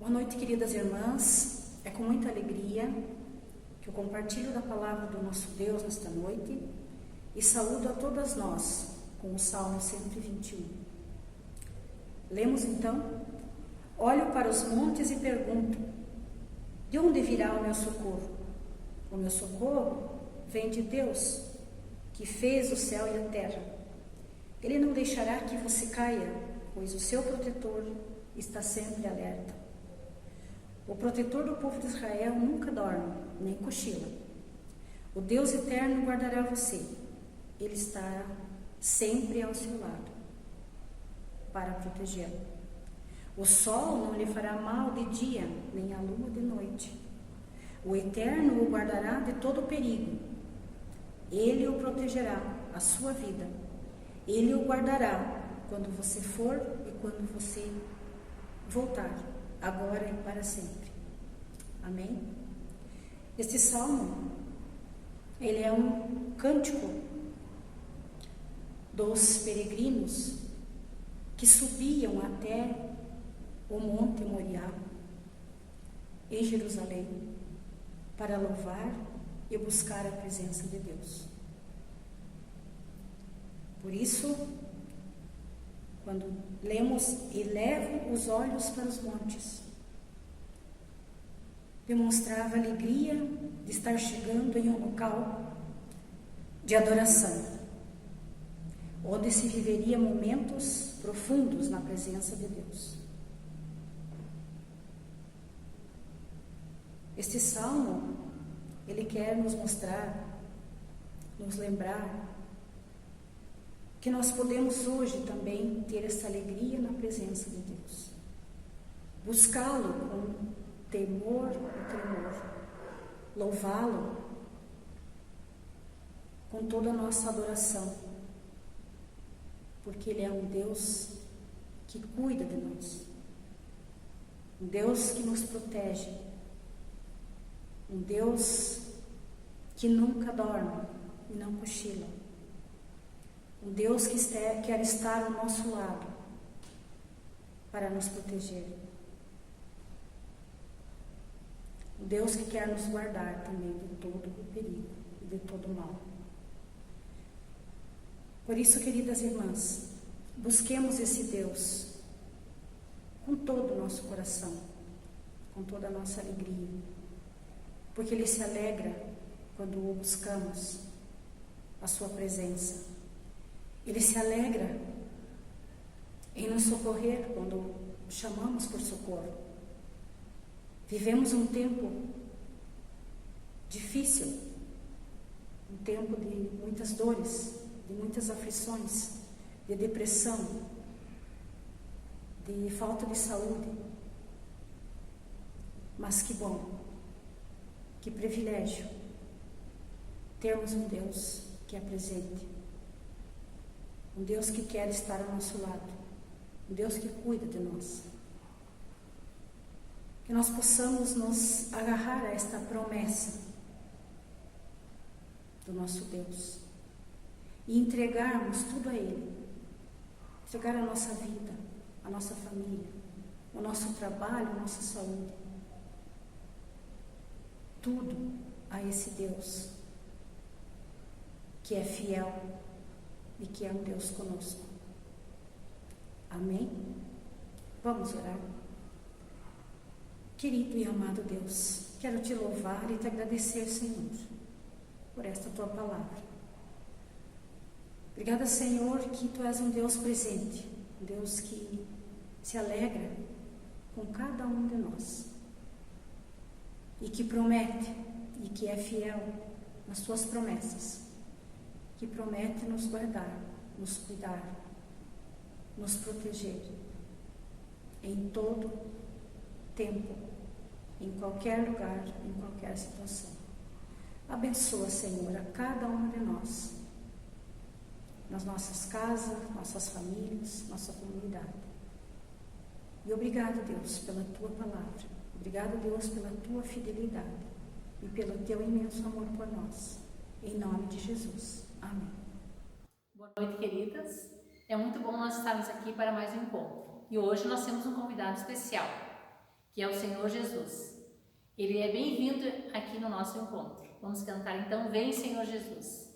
Boa noite, queridas irmãs. É com muita alegria que eu compartilho da palavra do nosso Deus nesta noite e saúdo a todas nós com o Salmo 121. Lemos então: olho para os montes e pergunto, de onde virá o meu socorro? O meu socorro vem de Deus, que fez o céu e a terra. Ele não deixará que você caia, pois o seu protetor está sempre alerta. O protetor do povo de Israel nunca dorme, nem cochila. O Deus eterno guardará você. Ele está sempre ao seu lado para protegê-lo. O sol não lhe fará mal de dia, nem a lua de noite. O Eterno o guardará de todo perigo. Ele o protegerá, a sua vida. Ele o guardará quando você for e quando você voltar, agora e para sempre. Amém? Este salmo, ele é um cântico dos peregrinos que subiam até o Monte Moriá, em Jerusalém, para louvar e buscar a presença de Deus. Por isso, quando lemos, elevo os olhos para os montes, demonstrava a alegria de estar chegando em um local de adoração, onde se viveria momentos profundos na presença de Deus. Este salmo, ele quer nos mostrar, nos lembrar, que nós podemos hoje também ter essa alegria na presença de Deus. Buscá-lo com temor e tremor. Louvá-lo com toda a nossa adoração. Porque Ele é um Deus que cuida de nós. Um Deus que nos protege. Um Deus que nunca dorme e não cochila. Um Deus que quer estar ao nosso lado para nos proteger. Um Deus que quer nos guardar também de todo o perigo e de todo o mal. Por isso, queridas irmãs, busquemos esse Deus com todo o nosso coração, com toda a nossa alegria, porque Ele se alegra quando o buscamos, a sua presença. Ele se alegra em nos socorrer quando chamamos por socorro. Vivemos um tempo difícil, um tempo de muitas dores, de muitas aflições, de depressão, de falta de saúde. Mas que bom, que privilégio termos um Deus que é presente. Um Deus que quer estar ao nosso lado. Um Deus que cuida de nós. Que nós possamos nos agarrar a esta promessa do nosso Deus. E entregarmos tudo a Ele. Entregar a nossa vida, a nossa família, o nosso trabalho, a nossa saúde. Tudo a esse Deus que é fiel e que é um Deus conosco. Amém? Vamos orar. Querido e amado Deus, quero te louvar e te agradecer, Senhor, por esta tua palavra. Obrigada, Senhor, que tu és um Deus presente, um Deus que se alegra com cada um de nós e que promete e que é fiel nas tuas promessas, que promete nos guardar, nos cuidar, nos proteger em todo tempo, em qualquer lugar, em qualquer situação. Abençoa, Senhor, a cada uma de nós, nas nossas casas, nossas famílias, nossa comunidade. E obrigado, Deus, pela tua palavra. Obrigado, Deus, pela tua fidelidade e pelo teu imenso amor por nós. Em nome de Jesus. Amém. Boa noite, queridas. É muito bom nós estarmos aqui para mais um encontro. E hoje nós temos um convidado especial. que é o Senhor Jesus. Ele é bem-vindo aqui no nosso encontro. Vamos cantar então, Vem Senhor Jesus.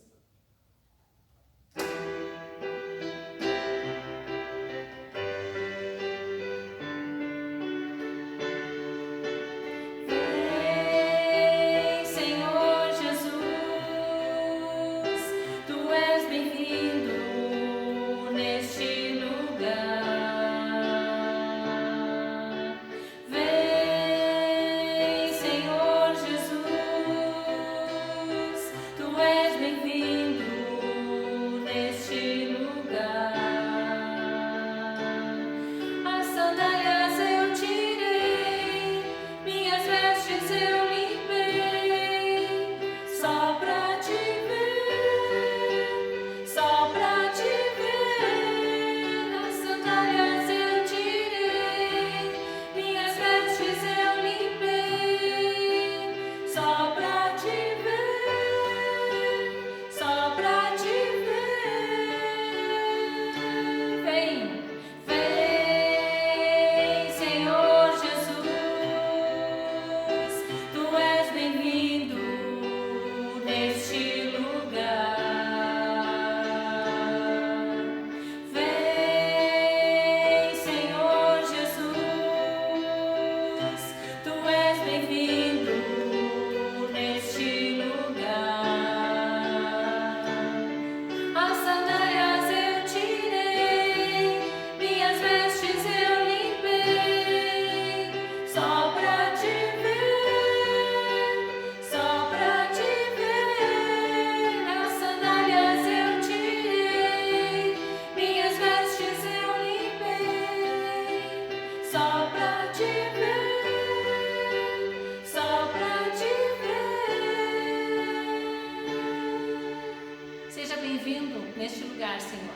Neste lugar, Senhor.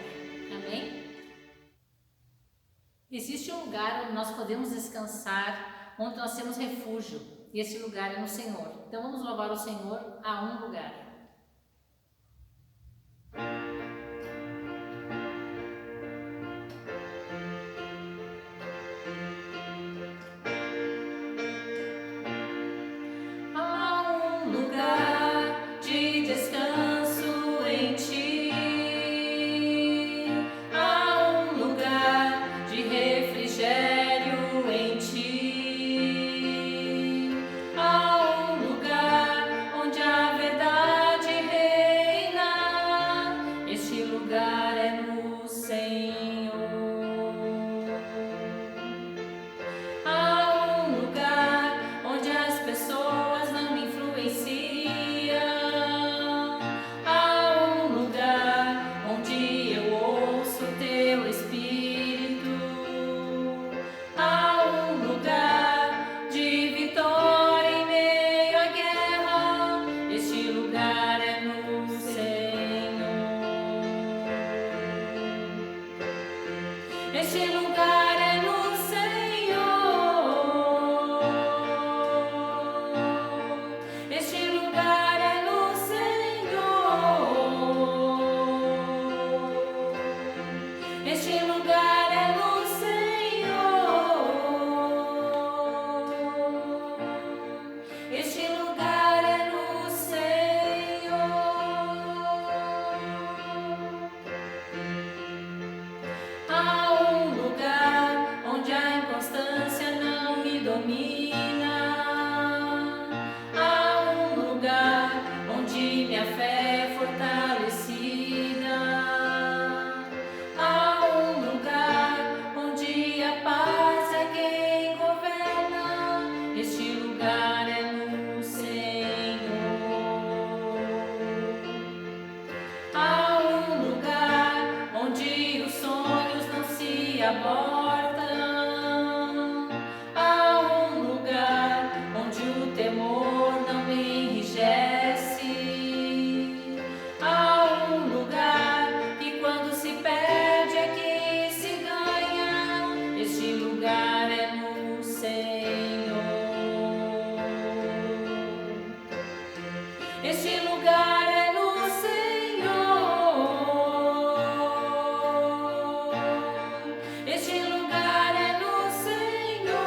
Amém? Existe um lugar onde nós podemos descansar, onde nós temos refúgio, e esse lugar é no Senhor. Então vamos louvar o Senhor a um lugar. Há um lugar de descanso em Ti. Este lugar é no Senhor. Este lugar é no Senhor. Este lugar é no Senhor. Este lugar é no Senhor. Há um lugar onde a inconstância não me domina. Há um lugar onde minha fé é fortalecida. Há um lugar onde a paz é quem governa. Este lugar é no Senhor. Há um lugar onde os sonhos não se abortam. Há um lugar onde o temor não me enrijece. Há um lugar que quando se perde é que se ganha. Este lugar é no Senhor. Este lugar é no Senhor. Este lugar é no Senhor.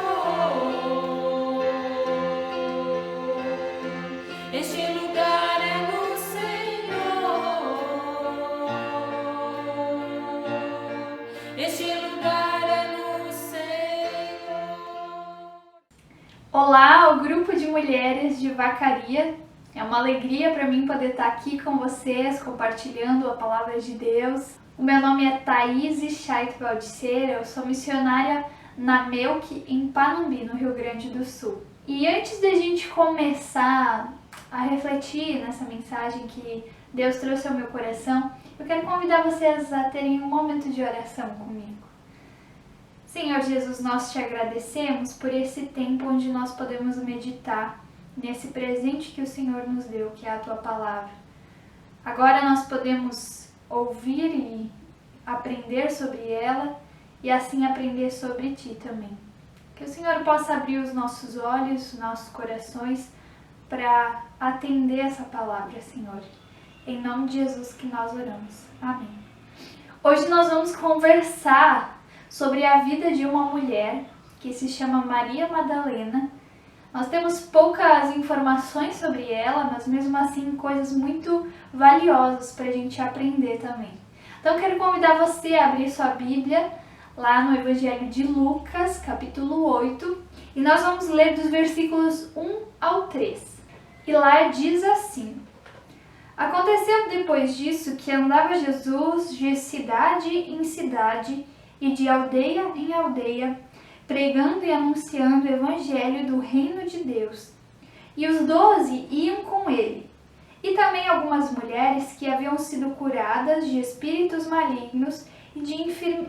Este lugar é no Senhor. Este lugar é no Senhor. Olá, o grupo de mulheres de Vacaria. É uma alegria para mim poder estar aqui com vocês, compartilhando a palavra de Deus. O meu nome é Thaís Scheidt Baldiceira, eu sou missionária na MEUC, em Panambi, no Rio Grande do Sul. E antes da gente começar a refletir nessa mensagem que Deus trouxe ao meu coração, eu quero convidar vocês a terem um momento de oração comigo. Senhor Jesus, nós te agradecemos por esse tempo onde nós podemos meditar nesse presente que o Senhor nos deu, que é a Tua Palavra. Agora nós podemos ouvir e aprender sobre ela e assim aprender sobre Ti também. Que o Senhor possa abrir os nossos olhos, os nossos corações para atender essa palavra, Senhor. Em nome de Jesus que nós oramos. Amém. Hoje nós vamos conversar sobre a vida de uma mulher que se chama Maria Madalena. Nós temos poucas informações sobre ela, mas mesmo assim coisas muito valiosas para a gente aprender também. Então eu quero convidar você a abrir sua Bíblia lá no Evangelho de Lucas, capítulo 8, e nós vamos ler dos versículos 1 ao 3. E lá diz assim: Aconteceu depois disso que andava Jesus de cidade em cidade e de aldeia em aldeia, pregando e anunciando o evangelho do reino de Deus. E os 12 iam com ele, e também algumas mulheres que haviam sido curadas de espíritos malignos e de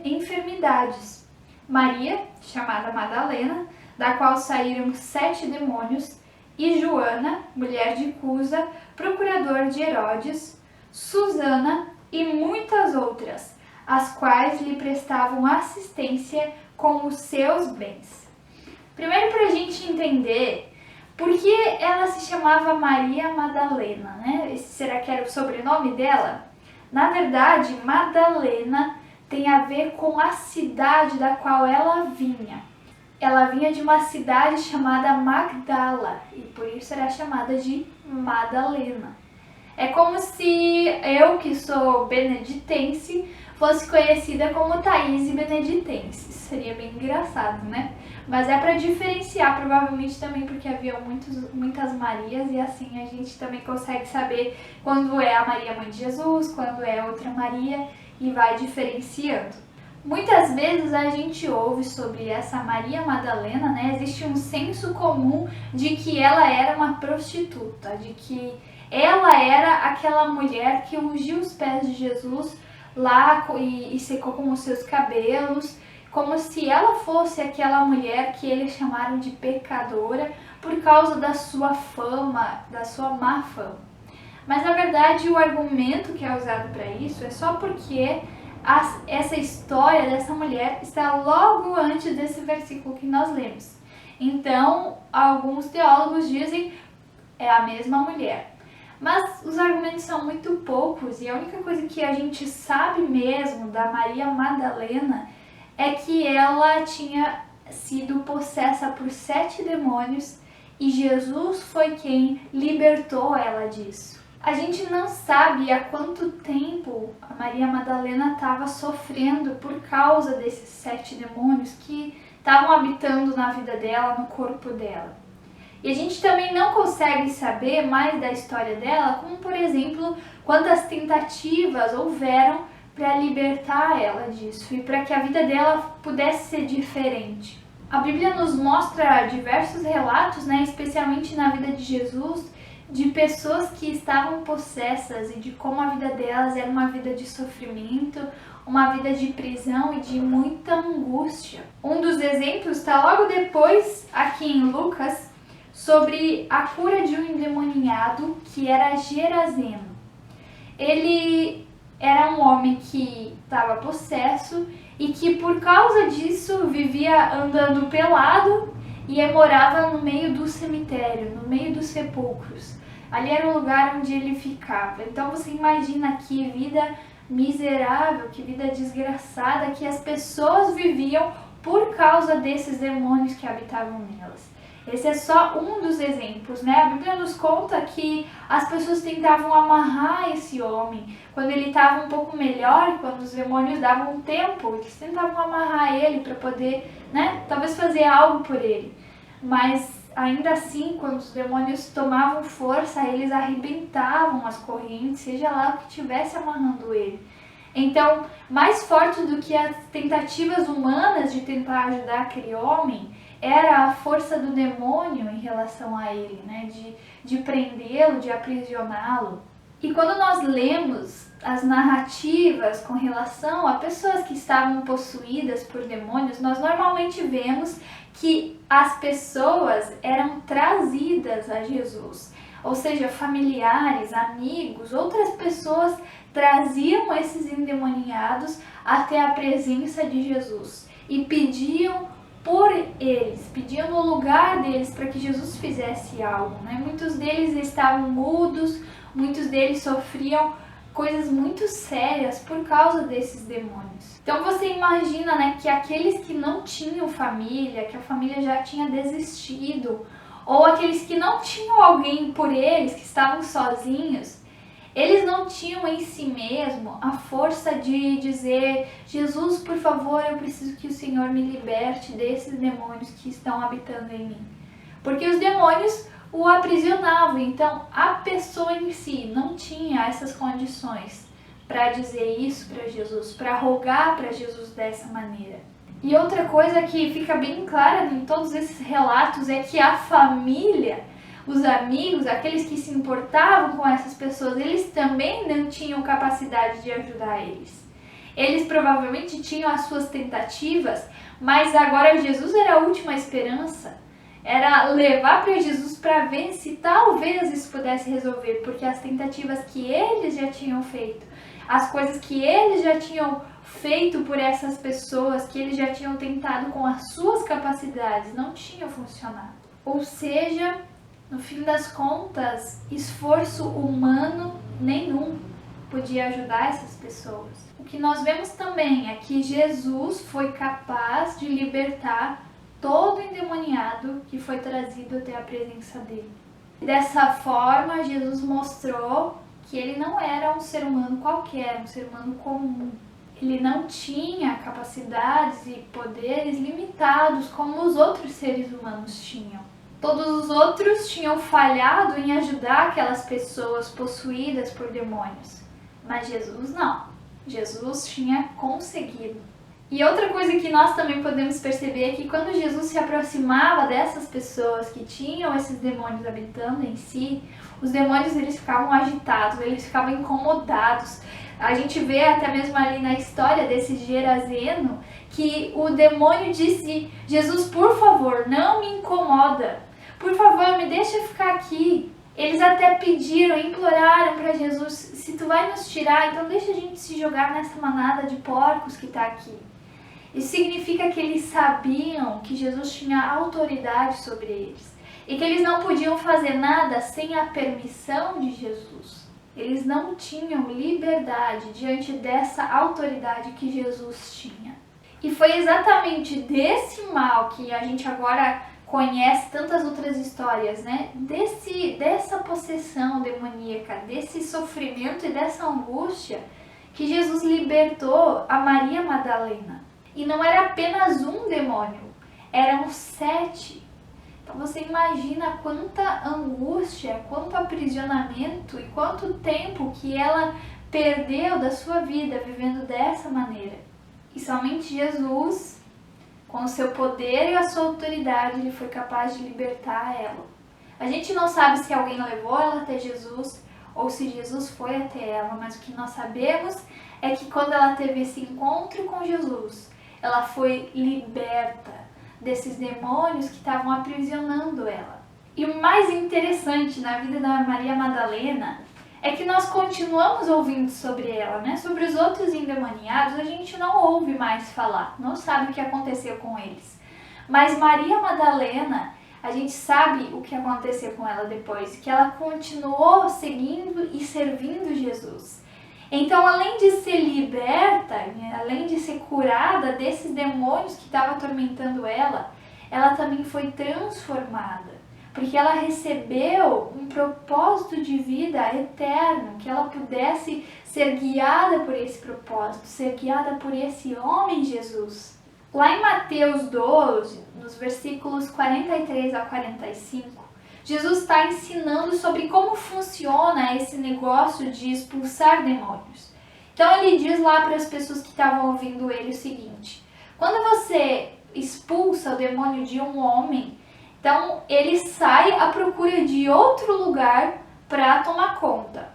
enfermidades. Maria, chamada Madalena, da qual saíram 7 demônios, e Joana, mulher de Cusa, procurador de Herodes, Susana e muitas outras, as quais lhe prestavam assistência com os seus bens. Primeiro, para a gente entender por que ela se chamava Maria Madalena, né? Esse será que era o sobrenome dela? Na verdade, Madalena tem a ver com a cidade da qual ela vinha. Ela vinha de uma cidade chamada Magdala e por isso era chamada de Madalena. É como se eu, que sou beneditense, fosse conhecida como Thaís Beneditense. Seria bem engraçado, né? Mas é para diferenciar, provavelmente também porque havia muitas Marias e assim a gente também consegue saber quando é a Maria Mãe de Jesus, quando é outra Maria e vai diferenciando. Muitas vezes a gente ouve sobre essa Maria Madalena, né? Existe um senso comum de que ela era uma prostituta, de que ela era aquela mulher que ungiu os pés de Jesus lá e secou com os seus cabelos, como se ela fosse aquela mulher que eles chamaram de pecadora por causa da sua fama, da sua má fama. Mas na verdade o argumento que é usado para isso é só porque essa história dessa mulher está logo antes desse versículo que nós lemos. Então, alguns teólogos dizem é a mesma mulher. Mas os argumentos são muito poucos e a única coisa que a gente sabe mesmo da Maria Madalena é que ela tinha sido possessa por 7 demônios e Jesus foi quem libertou ela disso. A gente não sabe há quanto tempo a Maria Madalena estava sofrendo por causa desses 7 demônios que estavam habitando na vida dela, no corpo dela. E a gente também não consegue saber mais da história dela, como por exemplo, quantas tentativas houveram para libertar ela disso e para que a vida dela pudesse ser diferente. A Bíblia nos mostra diversos relatos, né, especialmente na vida de Jesus, de pessoas que estavam possessas e de como a vida delas era uma vida de sofrimento, uma vida de prisão e de muita angústia. Um dos exemplos está logo depois, aqui em Lucas, sobre a cura de um endemoniado que era Gerazeno. Ele era um homem que estava possesso e que por causa disso vivia andando pelado e morava no meio do cemitério, no meio dos sepulcros. Ali era o lugar onde ele ficava. Então você imagina que vida miserável, que vida desgraçada que as pessoas viviam por causa desses demônios que habitavam nelas. Esse é só um dos exemplos, né? A Bíblia nos conta que as pessoas tentavam amarrar esse homem. Quando ele estava um pouco melhor, quando os demônios davam tempo, eles tentavam amarrar ele para poder, né? Talvez fazer algo por ele. Mas ainda assim, quando os demônios tomavam força, eles arrebentavam as correntes, seja lá o que estivesse amarrando ele. Então, mais forte do que as tentativas humanas de tentar ajudar aquele homem, era a força do demônio em relação a ele, né? De prendê-lo, de aprisioná-lo. E quando nós lemos as narrativas com relação a pessoas que estavam possuídas por demônios, nós normalmente vemos que as pessoas eram trazidas a Jesus. Ou seja, familiares, amigos, outras pessoas traziam esses endemoniados até a presença de Jesus e pediam por eles, pediam no lugar deles para que Jesus fizesse algo, né? Muitos deles estavam mudos, muitos deles sofriam coisas muito sérias por causa desses demônios. Então você imagina, né, que aqueles que não tinham família, que a família já tinha desistido, ou aqueles que não tinham alguém por eles, que estavam sozinhos, eles não tinham em si mesmo a força de dizer: Jesus, por favor, eu preciso que o Senhor me liberte desses demônios que estão habitando em mim. Porque os demônios o aprisionavam, então a pessoa em si não tinha essas condições para dizer isso para Jesus, para rogar para Jesus dessa maneira. E outra coisa que fica bem clara em todos esses relatos é que a família, os amigos, aqueles que se importavam com essas pessoas, eles também não tinham capacidade de ajudar eles. Eles provavelmente tinham as suas tentativas, mas agora Jesus era a última esperança. Era levar para Jesus para ver se talvez isso pudesse resolver, porque as tentativas que eles já tinham feito, as coisas que eles já tinham feito por essas pessoas, que eles já tinham tentado com as suas capacidades, não tinham funcionado. Ou seja, no fim das contas, esforço humano nenhum podia ajudar essas pessoas. O que nós vemos também é que Jesus foi capaz de libertar todo endemoniado que foi trazido até a presença dele. Dessa forma, Jesus mostrou que ele não era um ser humano qualquer, um ser humano comum. Ele não tinha capacidades e poderes limitados como os outros seres humanos tinham. Todos os outros tinham falhado em ajudar aquelas pessoas possuídas por demônios. Mas Jesus não. Jesus tinha conseguido. E outra coisa que nós também podemos perceber é que quando Jesus se aproximava dessas pessoas que tinham esses demônios habitando em si, os demônios eles ficavam agitados, eles ficavam incomodados. A gente vê até mesmo ali na história desse Gerazeno que o demônio disse: Jesus, por favor, não me incomoda. Por favor, me deixa ficar aqui. Eles até pediram, imploraram para Jesus: se tu vai nos tirar, então deixa a gente se jogar nessa manada de porcos que está aqui. Isso significa que eles sabiam que Jesus tinha autoridade sobre eles e que eles não podiam fazer nada sem a permissão de Jesus. Eles não tinham liberdade diante dessa autoridade que Jesus tinha. E foi exatamente desse mal que a gente agora conhece tantas outras histórias, né? Dessa possessão demoníaca, desse sofrimento e dessa angústia que Jesus libertou a Maria Madalena. E não era apenas um demônio, eram 7. Então você imagina quanta angústia, quanto aprisionamento e quanto tempo que ela perdeu da sua vida vivendo dessa maneira. E somente Jesus, com o seu poder e a sua autoridade, ele foi capaz de libertar ela. A gente não sabe se alguém levou ela até Jesus ou se Jesus foi até ela, mas o que nós sabemos é que quando ela teve esse encontro com Jesus, ela foi liberta desses demônios que estavam aprisionando ela. E o mais interessante na vida da Maria Madalena é que nós continuamos ouvindo sobre ela, né? Sobre os outros endemoniados a gente não ouve mais falar, não sabe o que aconteceu com eles. Mas Maria Madalena, a gente sabe o que aconteceu com ela depois, que ela continuou seguindo e servindo Jesus. Então, além de ser liberta, além de ser curada desses demônios que estavam atormentando ela também foi transformada, porque ela recebeu um propósito de vida eterno, que ela pudesse ser guiada por esse propósito, ser guiada por esse homem Jesus. Lá em Mateus 12, nos versículos 43 a 45, Jesus está ensinando sobre como funciona esse negócio de expulsar demônios. Então ele diz lá para as pessoas que estavam ouvindo ele o seguinte: quando você expulsa o demônio de um homem, então ele sai à procura de outro lugar para tomar conta.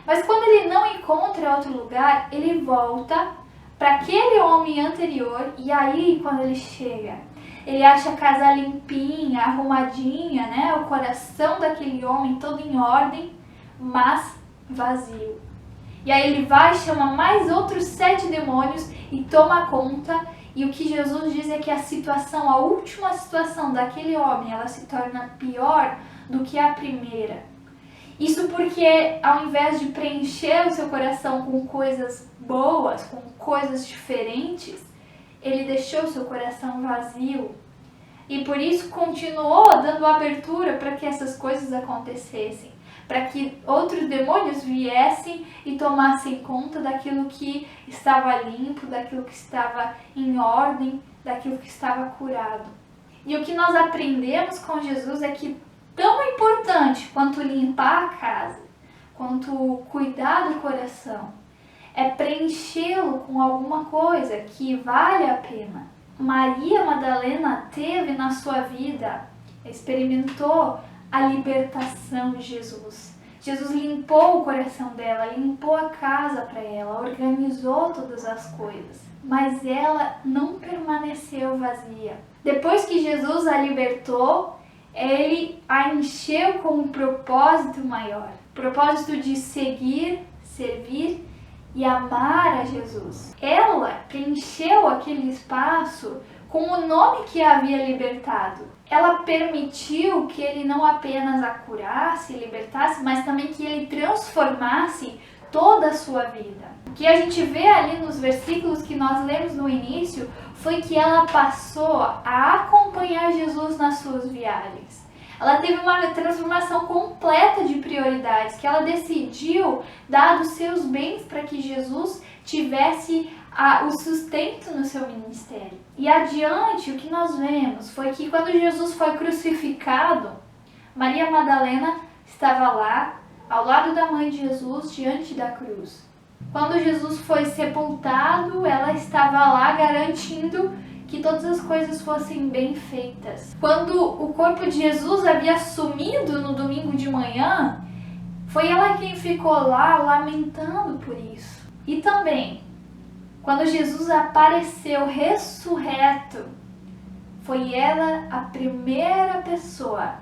Mas quando ele não encontra outro lugar, ele volta para aquele homem anterior, e aí quando ele chega, ele acha a casa limpinha, arrumadinha, né? O coração daquele homem todo em ordem, mas vazio. E aí ele vai, chama mais outros 7 demônios e toma conta. E o que Jesus diz é que a última situação daquele homem, ela se torna pior do que a primeira. Isso porque ao invés de preencher o seu coração com coisas boas, com coisas diferentes, ele deixou o seu coração vazio. E por isso continuou dando abertura para que essas coisas acontecessem, para que outros demônios viessem e tomassem conta daquilo que estava limpo, daquilo que estava em ordem, daquilo que estava curado. E o que nós aprendemos com Jesus é que tão importante quanto limpar a casa, quanto cuidar do coração, é preenchê-lo com alguma coisa que vale a pena. Maria Madalena teve na sua vida, experimentou a libertação de Jesus. Jesus limpou o coração dela, limpou a casa para ela, organizou todas as coisas. Mas ela não permaneceu vazia. Depois que Jesus a libertou, ele a encheu com um propósito maior. Propósito de seguir, servir e amar a Jesus. Ela preencheu aquele espaço com o nome que a havia libertado. Ela permitiu que ele não apenas a curasse e libertasse, mas também que ele transformasse toda a sua vida. O que a gente vê ali nos versículos que nós lemos no início foi que ela passou a acompanhar Jesus nas suas viagens. Ela teve uma transformação completa de prioridades, que ela decidiu dar dos seus bens para que Jesus tivesse o sustento no seu ministério. E adiante, o que nós vemos foi que quando Jesus foi crucificado, Maria Madalena estava lá, ao lado da mãe de Jesus, diante da cruz. Quando Jesus foi sepultado, ela estava lá garantindo que todas as coisas fossem bem feitas. Quando o corpo de Jesus havia sumido no domingo de manhã, foi ela quem ficou lá lamentando por isso. E também, quando Jesus apareceu ressurreto, foi ela a primeira pessoa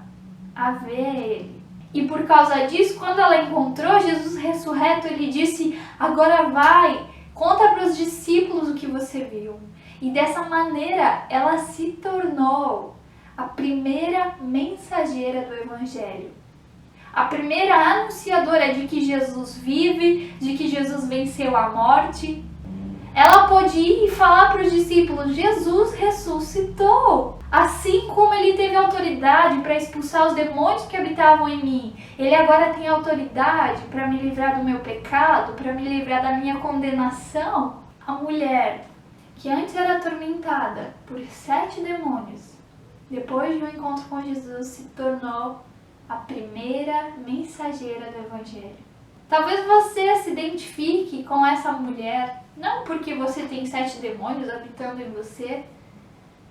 a ver ele. E por causa disso, quando ela encontrou Jesus ressurreto, ele disse: agora vai, conta para os discípulos o que você viu. E dessa maneira, ela se tornou a primeira mensageira do Evangelho. A primeira anunciadora de que Jesus vive, de que Jesus venceu a morte. Ela pôde ir e falar para os discípulos: Jesus ressuscitou. Assim como ele teve autoridade para expulsar os demônios que habitavam em mim, ele agora tem autoridade para me livrar do meu pecado, para me livrar da minha condenação. A mulher que antes era atormentada por 7 demônios, depois de um encontro com Jesus, se tornou a primeira mensageira do Evangelho. Talvez você se identifique com essa mulher, não porque você tem 7 demônios habitando em você,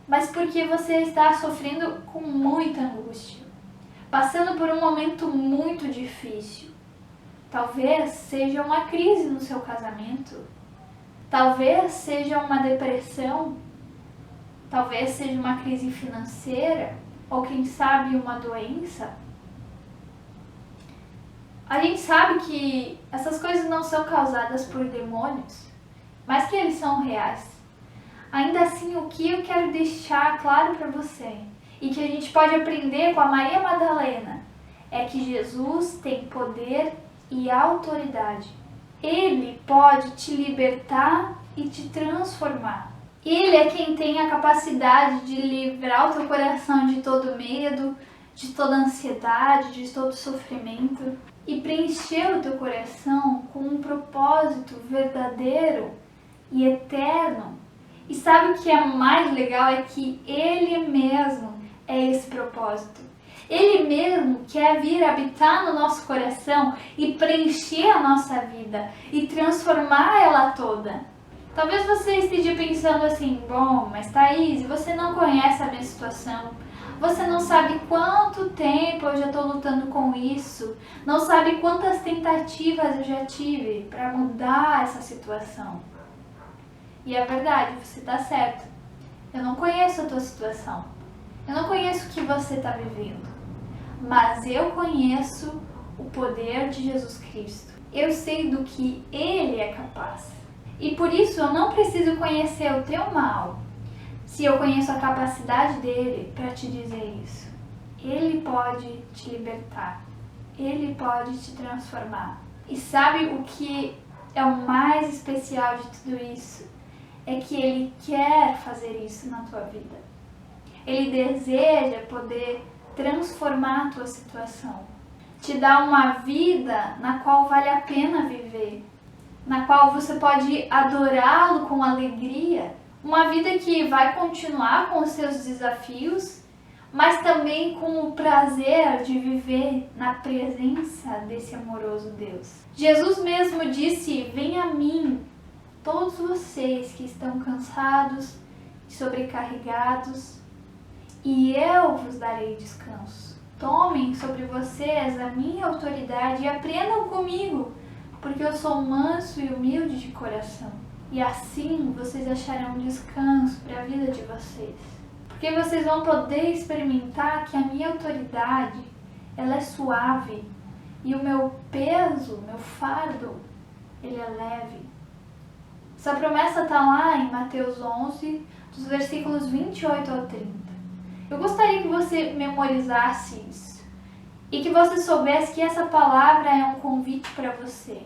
mas porque você está sofrendo com muita angústia, passando por um momento muito difícil. Talvez seja uma crise no seu casamento, talvez seja uma depressão, talvez seja uma crise financeira, ou quem sabe uma doença. A gente sabe que essas coisas não são causadas por demônios, mas que eles são reais. Ainda assim, o que eu quero deixar claro para você, e que a gente pode aprender com a Maria Madalena, é que Jesus tem poder e autoridade Ele pode te libertar e te transformar. Ele é quem tem a capacidade de livrar o teu coração de todo medo, de toda ansiedade, de todo sofrimento e preencher o teu coração com um propósito verdadeiro e eterno. E sabe o que é mais legal? É que Ele mesmo é esse propósito. Ele mesmo quer vir habitar no nosso coração e preencher a nossa vida e transformar ela toda. Talvez você esteja pensando assim, bom, mas Thaís, você não conhece a minha situação. Você não sabe quanto tempo eu já estou lutando com isso. Não sabe quantas tentativas eu já tive para mudar essa situação. E é verdade, você está certo. Eu não conheço a tua situação. Eu não conheço o que você está vivendo. Mas eu conheço o poder de Jesus Cristo. Eu sei do que Ele é capaz. E por isso eu não preciso conhecer o teu mal, se eu conheço a capacidade dele para te dizer isso. Ele pode te libertar. Ele pode te transformar. E sabe o que é o mais especial de tudo isso? É que Ele quer fazer isso na tua vida. Ele deseja poder transformar a tua situação. Te dar uma vida na qual vale a pena viver. Na qual você pode adorá-lo com alegria. Uma vida que vai continuar com os seus desafios, mas também com o prazer de viver na presença desse amoroso Deus. Jesus mesmo disse: venha a mim, todos vocês que estão cansados e sobrecarregados, e eu vos darei descanso. Tomem sobre vocês a minha autoridade e aprendam comigo, porque eu sou manso e humilde de coração. E assim vocês acharão descanso para a vida de vocês. Porque vocês vão poder experimentar que a minha autoridade, ela é suave. E o meu peso, meu fardo, ele é leve. Essa promessa está lá em Mateus 11, dos versículos 28 ao 30. Eu gostaria que você memorizasse isso. E que você soubesse que essa palavra é um convite para você.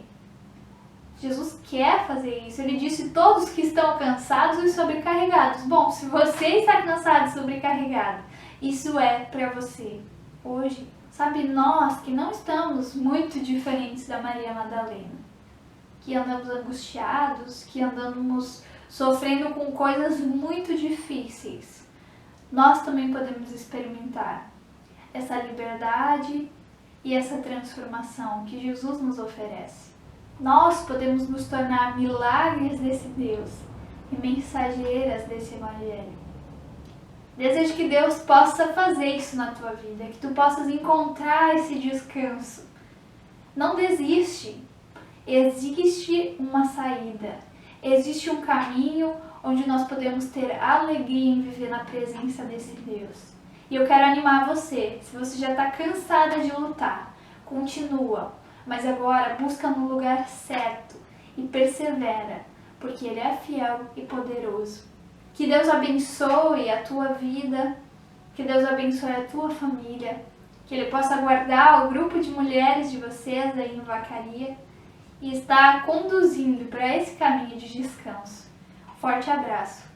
Jesus quer fazer isso. Ele disse: todos que estão cansados e sobrecarregados. Bom, se você está cansado e sobrecarregado, isso é para você hoje. Sabe, nós que não estamos muito diferentes da Maria Madalena, que andamos angustiados, que andamos sofrendo com coisas muito difíceis, nós também podemos experimentar essa liberdade e essa transformação que Jesus nos oferece. Nós podemos nos tornar milagres desse Deus e mensageiras desse Evangelho. Desejo que Deus possa fazer isso na tua vida, que tu possas encontrar esse descanso. Não desiste. Existe uma saída. Existe um caminho onde nós podemos ter alegria em viver na presença desse Deus. E eu quero animar você. Se você já está cansada de lutar, continua. Mas agora busca no lugar certo e persevera, porque Ele é fiel e poderoso. Que Deus abençoe a tua vida, que Deus abençoe a tua família, que Ele possa guardar o grupo de mulheres de vocês aí em Vacaria e estar conduzindo para esse caminho de descanso. Forte abraço!